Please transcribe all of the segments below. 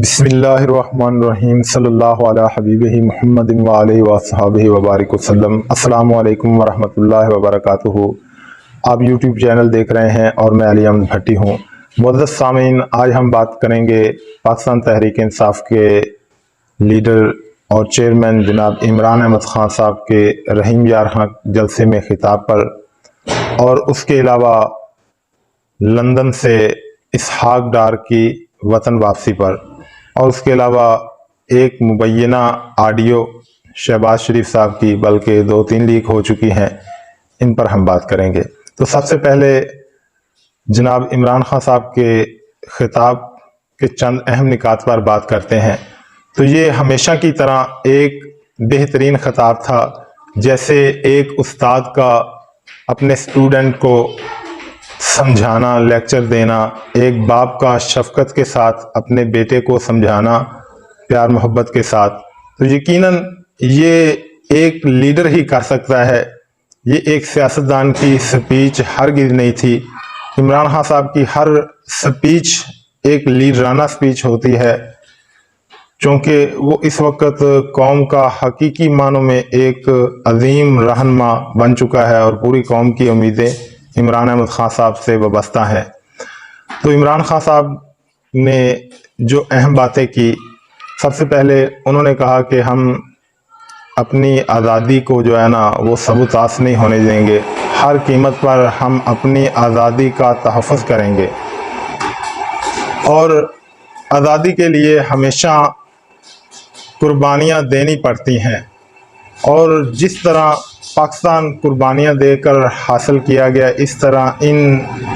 بسم اللہ الرحمن الرحیم صلی اللہ علیہ حبیبہ محمد وآلہ وصحبہ وبارک وسلم۔ السلام علیکم ورحمۃ اللہ وبرکاتہ۔ آپ یوٹیوب چینل دیکھ رہے ہیں اور میں علی احمد بھٹی ہوں۔ معزز سامعین، آج ہم بات کریں گے پاکستان تحریک انصاف کے لیڈر اور چیئرمین جناب عمران احمد خان صاحب کے رحیم یار خان جلسے میں خطاب پر، اور اس کے علاوہ لندن سے اسحاق ڈار کی وطن واپسی پر، اور اس کے علاوہ ایک مبینہ آڈیو شہباز شریف صاحب کی، بلکہ 2-3 لیک ہو چکی ہیں، ان پر ہم بات کریں گے۔ تو سب سے پہلے جناب عمران خان صاحب کے خطاب کے چند اہم نکات پر بات کرتے ہیں۔ تو یہ ہمیشہ کی طرح ایک بہترین خطاب تھا، جیسے ایک استاد کا اپنے اسٹوڈنٹ کو سمجھانا، لیکچر دینا، ایک باپ کا شفقت کے ساتھ اپنے بیٹے کو سمجھانا پیار محبت کے ساتھ۔ تو یقیناً یہ ایک لیڈر ہی کر سکتا ہے، یہ ایک سیاستدان کی سپیچ ہرگز نہیں تھی۔ عمران خان صاحب کی ہر سپیچ ایک لیڈرانہ سپیچ ہوتی ہے، چونکہ وہ اس وقت قوم کا حقیقی معنوں میں ایک عظیم رہنما بن چکا ہے، اور پوری قوم کی امیدیں عمران احمد خان صاحب سے وابستہ ہیں۔ تو عمران خان صاحب نے جو اہم باتیں کی، سب سے پہلے انہوں نے کہا کہ ہم اپنی آزادی کو جو ہے نا وہ سبوتاش نہیں ہونے دیں گے، ہر قیمت پر ہم اپنی آزادی کا تحفظ کریں گے، اور آزادی کے لیے ہمیشہ قربانیاں دینی پڑتی ہیں، اور جس طرح پاکستان قربانیاں دے کر حاصل کیا گیا، اس طرح ان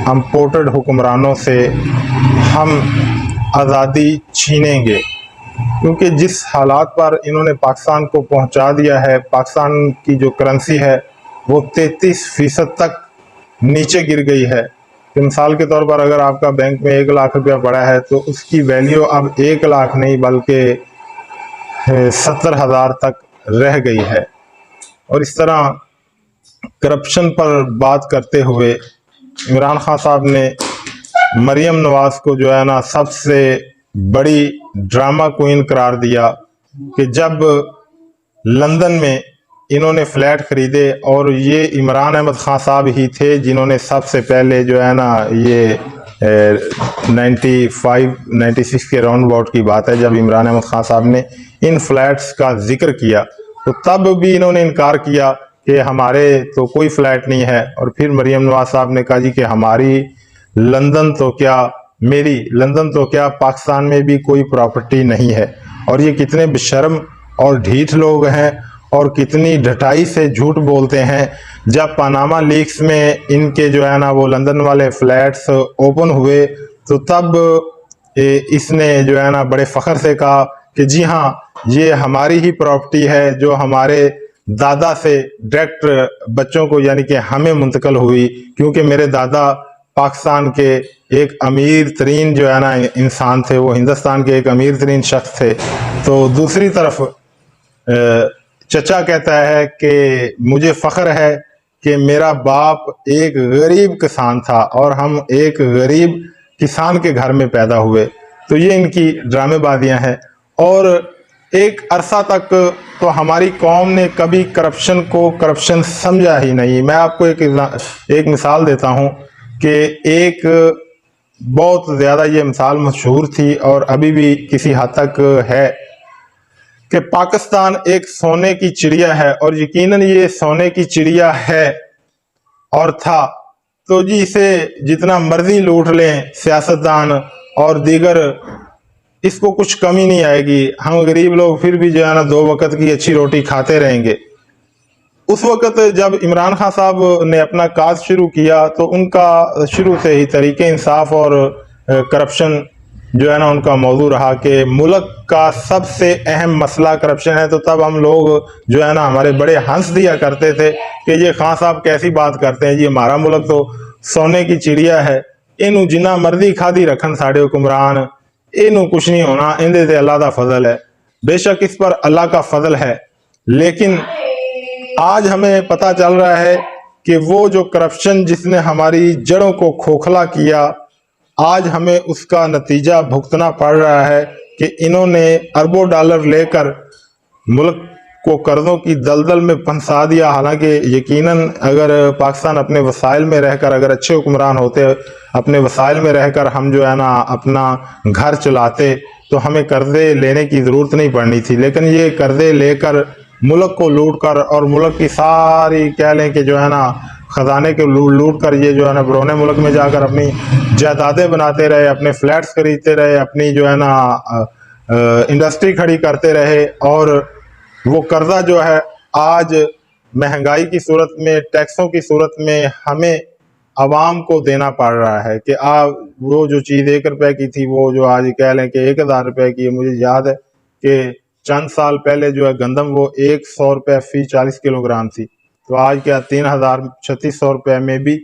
امپورٹڈ حکمرانوں سے ہم آزادی چھینیں گے، کیونکہ جس حالات پر انہوں نے پاکستان کو پہنچا دیا ہے، پاکستان کی جو کرنسی ہے وہ 33% تک نیچے گر گئی ہے۔ کہ مثال کے طور پر اگر آپ کا بینک میں 1 لاکھ روپیہ پڑا ہے تو اس کی ویلیو اب 1 لاکھ نہیں بلکہ 70,000 تک رہ گئی ہے۔ اور اس طرح کرپشن پر بات کرتے ہوئے عمران خان صاحب نے مریم نواز کو جو ہے نا سب سے بڑی ڈرامہ کوئین قرار دیا، کہ جب لندن میں انہوں نے فلیٹ خریدے، اور یہ عمران احمد خان صاحب ہی تھے جنہوں نے سب سے پہلے جو ہے نا یہ 96 کے راؤنڈ باؤٹ کی بات ہے، جب عمران احمد خان صاحب نے ان فلیٹس کا ذکر کیا تو تب بھی انہوں نے انکار کیا کہ ہمارے تو کوئی فلیٹ نہیں ہے، اور پھر مریم نواز صاحب نے کہا جی کہ ہماری لندن تو کیا، میری لندن تو کیا، پاکستان میں بھی کوئی پراپرٹی نہیں ہے۔ اور یہ کتنے بشرم اور ڈھیٹ لوگ ہیں، اور کتنی ڈھٹائی سے جھوٹ بولتے ہیں۔ جب پاناما لیکس میں ان کے جو ہے نا وہ لندن والے فلیٹس اوپن ہوئے تو تب اس نے جو ہے نا بڑے فخر سے کہا کہ جی ہاں یہ ہماری ہی پراپرٹی ہے، جو ہمارے دادا سے ڈائریکٹ بچوں کو یعنی کہ ہمیں منتقل ہوئی، کیونکہ میرے دادا پاکستان کے ایک امیر ترین جو ہے نا انسان تھے، وہ ہندوستان کے ایک امیر ترین شخص تھے۔ تو دوسری طرف چچا کہتا ہے کہ مجھے فخر ہے کہ میرا باپ ایک غریب کسان تھا اور ہم ایک غریب کسان کے گھر میں پیدا ہوئے۔ تو یہ ان کی ڈرامے بازیاں ہیں، اور ایک عرصہ تک تو ہماری قوم نے کبھی کرپشن کو کرپشن سمجھا ہی نہیں۔ میں آپ کو ایک مثال دیتا ہوں کہ ایک بہت زیادہ یہ مثال مشہور تھی اور ابھی بھی کسی حد تک ہے، کہ پاکستان ایک سونے کی چڑیا ہے، اور یقیناً یہ سونے کی چڑیا ہے اور تھا، تو جی اسے جتنا مرضی لوٹ لیں سیاستدان اور دیگر، اس کو کچھ کمی نہیں آئے گی، ہم غریب لوگ پھر بھی جو ہے نا 2 وقت کی اچھی روٹی کھاتے رہیں گے۔ اس وقت جب عمران خان صاحب نے اپنا کاز شروع کیا تو ان کا شروع سے ہی طریق انصاف اور کرپشن جو ہے نا ان کا موضوع رہا، کہ ملک کا سب سے اہم مسئلہ کرپشن ہے۔ تو تب ہم لوگ جو ہے نا ہمارے بڑے ہنس دیا کرتے تھے کہ یہ خان صاحب کیسی بات کرتے ہیں، جی ہمارا ملک تو سونے کی چڑیا ہے، انہوں جنہ مرضی کھادی رکھن ساڑے حکمران، انہوں کچھ نہیں ہونا، اندے تے اللہ دا فضل ہے۔ بے شک اس پر اللہ کا فضل ہے، لیکن آج ہمیں پتہ چل رہا ہے کہ وہ جو کرپشن جس نے ہماری جڑوں کو کھوکھلا کیا، آج ہمیں اس کا نتیجہ بھگتنا پڑ رہا ہے، کہ انہوں نے اربوں ڈالر لے کر ملک کو قرضوں کی دلدل میں پھنسا دیا. حالانکہ یقیناً اگر پاکستان اپنے وسائل میں رہ کر اگر اچھے حکمران ہوتے, اپنے وسائل میں رہ کر ہم جو ہے نا اپنا گھر چلاتے تو ہمیں قرضے لینے کی ضرورت نہیں پڑنی تھی. لیکن یہ قرضے لے کر ملک کو لوٹ کر اور ملک کی ساری کہہ لیں کہ جو ہے نا خزانے کے لوٹ کر یہ جو ہے نا بیرون ملک میں جا کر اپنی جائیدادیں بناتے رہے, اپنے فلیٹس خریدتے رہے, اپنی جو ہے نا انڈسٹری کھڑی کرتے رہے. اور وہ قرضہ جو ہے آج مہنگائی کی صورت میں, ٹیکسوں کی صورت میں ہمیں عوام کو دینا پڑ رہا ہے کہ وہ جو چیز 1 روپے کی تھی وہ جو آج کہہ لیں کہ 1000 روپے کی ہے. مجھے یاد ہے کہ چند سال پہلے جو ہے گندم وہ 100 روپے فی 40 کلو گرام تھی, تو آج کیا 3600 روپے میں بھی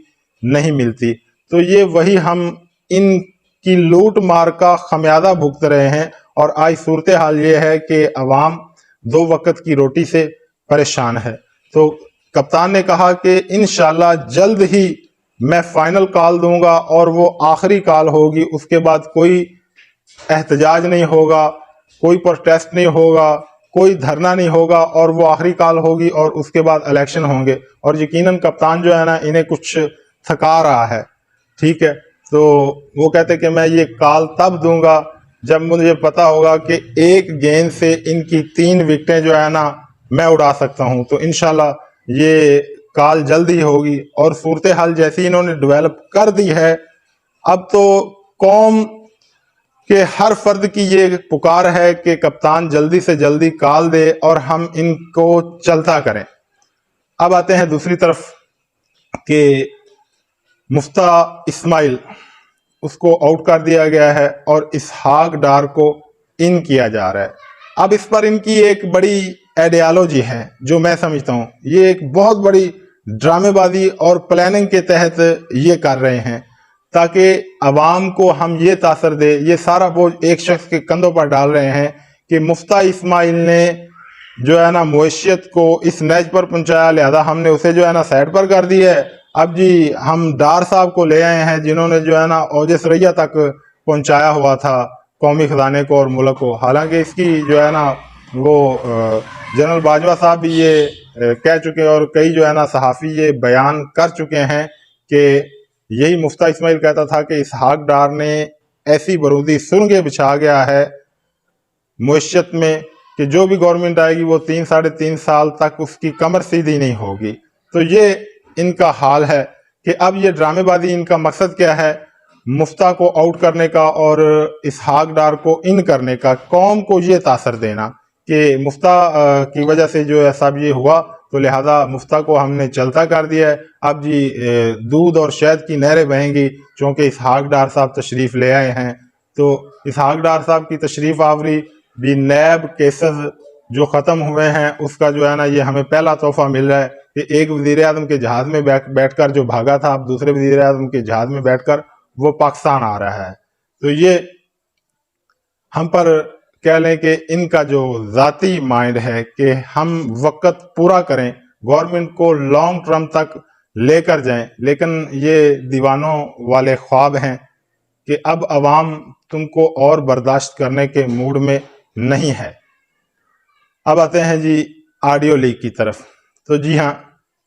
نہیں ملتی. تو یہ وہی ہم ان کی لوٹ مار کا خمیازہ بھگت رہے ہیں. اور آج صورتحال یہ ہے کہ عوام 2 وقت کی روٹی سے پریشان ہے. تو کپتان نے کہا کہ انشاءاللہ جلد ہی میں فائنل کال دوں گا اور وہ آخری کال ہوگی, اس کے بعد کوئی احتجاج نہیں ہوگا, کوئی پروٹیسٹ نہیں ہوگا, کوئی دھرنا نہیں ہوگا, اور وہ آخری کال ہوگی اور اس کے بعد الیکشن ہوں گے. اور یقیناً کپتان جو ہے نا انہیں کچھ تھکا رہا ہے, ٹھیک ہے. تو وہ کہتے کہ میں یہ کال تب دوں گا جب مجھے پتا ہوگا کہ ایک گیند سے ان کی 3 وکٹیں جو ہے نا میں اڑا سکتا ہوں. تو انشاءاللہ یہ کال جلد ہی ہوگی. اور صورتحال جیسی انہوں نے ڈیولپ کر دی ہے, اب تو قوم کے ہر فرد کی یہ پکار ہے کہ کپتان جلدی سے جلدی کال دے اور ہم ان کو چلتا کریں. اب آتے ہیں دوسری طرف کہ مفتہ اسماعیل, اس کو آؤٹ کر دیا گیا ہے اور اسحاق ڈار کو ان کیا جا رہا ہے. اب اس پر ان کی ایک بڑی آئیڈیالوجی ہے جو میں سمجھتا ہوں یہ ایک بہت بڑی ڈرامے بازی اور پلاننگ کے تحت یہ کر رہے ہیں تاکہ عوام کو ہم یہ تاثر دے. یہ سارا بوجھ ایک شخص کے کندھوں پر ڈال رہے ہیں کہ مفتہ اسماعیل نے جو ہے نا معیشت کو اس نیج پر پہنچایا, لہذا ہم نے اسے جو ہے نا سائڈ پر کر دی ہے. اب جی ہم ڈار صاحب کو لے آئے ہیں جنہوں نے جو ہے نا اوج ثریہ تک پہنچایا ہوا تھا قومی خزانے کو اور ملک کو. حالانکہ اس کی جو ہے نا وہ جنرل باجوہ صاحب بھی یہ کہہ چکے اور کئی جو ہے نا صحافی یہ بیان کر چکے ہیں کہ یہی مفتہ اسماعیل کہتا تھا کہ اسحاق ڈار نے ایسی برودی سرنگیں بچھا گیا ہے معیشت میں کہ جو بھی گورنمنٹ آئے گی وہ 3-3.5 سال تک اس کی کمر سیدھی نہیں ہوگی. تو یہ ان کا حال ہے کہ اب یہ ڈرامے بازی ان کا مقصد کیا ہے, مفتہ کو آؤٹ کرنے کا اور اسحاق ڈار کو ان کرنے کا, قوم کو یہ تاثر دینا کہ مفتہ کی وجہ سے جو ہے سب یہ ہوا تو لہذا مفتہ کو ہم نے چلتا کر دیا ہے. اب جی دودھ اور شہد کی نہریں بہیں گی چونکہ اسحاق ڈار صاحب تشریف لے آئے ہیں. تو اسحاق ڈار صاحب کی تشریف آوری بھی نیب کیسز جو ختم ہوئے ہیں اس کا جو ہے نا یہ ہمیں پہلا تحفہ مل رہا ہے کہ ایک وزیر اعظم کے جہاز میں بیٹھ کر جو بھاگا تھا اب دوسرے وزیر اعظم کے جہاز میں بیٹھ کر وہ پاکستان آ رہا ہے. تو یہ ہم پر کہہ لیں کہ ان کا جو ذاتی مائنڈ ہے کہ ہم وقت پورا کریں, گورنمنٹ کو لانگ ٹرم تک لے کر جائیں, لیکن یہ دیوانوں والے خواب ہیں کہ اب عوام تم کو اور برداشت کرنے کے موڈ میں نہیں ہے. اب آتے ہیں جی آڈیو لیک کی طرف. تو جی ہاں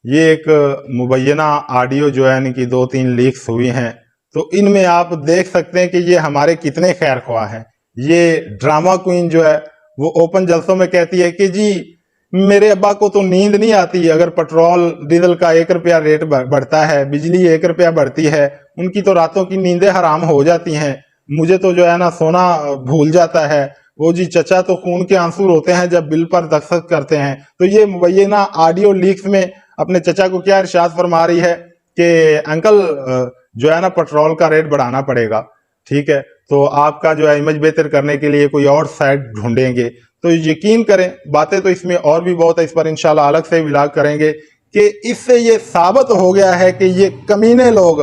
یہ ایک مبینہ آڈیو جو ہے یعنی کہ 2-3 لیکس ہوئی ہیں. تو ان میں آپ دیکھ سکتے ہیں کہ یہ ہمارے کتنے خیر خواہ ہیں. یہ ڈرامہ کوئین جو ہے وہ اوپن جلسوں میں کہتی ہے کہ جی میرے ابا کو تو نیند نہیں آتی اگر پیٹرول ڈیزل کا 1 روپیہ ریٹ بڑھتا ہے, بجلی 1 روپیہ بڑھتی ہے, ان کی تو راتوں کی نیندیں حرام ہو جاتی ہیں, مجھے تو جو ہے نا سونا بھول جاتا ہے. وہ جی چچا تو خون کے آنسو روتے ہیں جب بل پر دستخط کرتے ہیں. تو یہ مبینہ آڈیو لیکس میں اپنے چچا کو کیا ارشاد فرما رہی ہے کہ انکل جو ہے نا پیٹرول کا ریٹ بڑھانا پڑے گا, ٹھیک ہے, تو آپ کا جو ہے امیج بہتر کرنے کے لیے کوئی اور سائٹ ڈھونڈیں گے. تو یقین کریں باتیں تو اس میں اور بھی بہت ہے, اس پر انشاءاللہ الگ سے ولاگ کریں گے کہ اس سے یہ ثابت ہو گیا ہے کہ یہ کمینے لوگ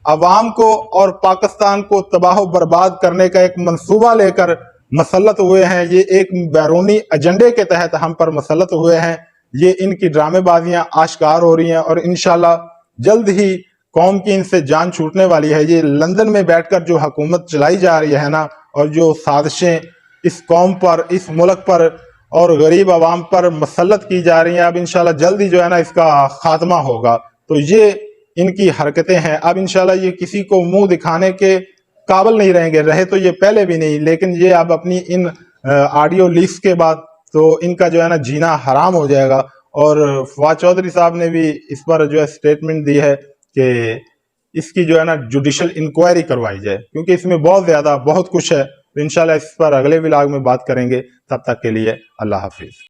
عوام کو اور پاکستان کو تباہ و برباد کرنے کا ایک منصوبہ لے کر مسلط ہوئے ہیں. یہ ایک بیرونی ایجنڈے کے تحت ہم پر مسلط ہوئے ہیں. یہ ان کی ڈرامے بازیاں آشکار ہو رہی ہیں اور انشاءاللہ جلد ہی قوم کی ان سے جان چھوٹنے والی ہے. یہ لندن میں بیٹھ کر جو حکومت چلائی جا رہی ہے نا اور جو سازشیں اس قوم پر، اس ملک پر اور غریب عوام پر مسلط کی جا رہی ہیں، اب انشاءاللہ جلدی جو ہے نا اس کا خاتمہ ہوگا۔ تو یہ ان کی حرکتیں ہیں، اب انشاءاللہ یہ کسی کو منہ دکھانے کے قابل نہیں رہیں گے، رہے تو یہ پہلے بھی نہیں، لیکن یہ اب اپنی ان آڈیو لیکس کے بعد تو ان کا جو ہے نا جینا حرام ہو جائے گا۔ اور فواد چودھری صاحب نے بھی اس پر جو ہے سٹیٹمنٹ دی ہے کہ اس کی جو ہے نا جوڈیشل انکوائری کروائی جائے، کیونکہ اس میں بہت کچھ ہے۔ انشاءاللہ اس پر اگلے ولاگ میں بات کریں گے، تب تک کے لیے اللہ حافظ۔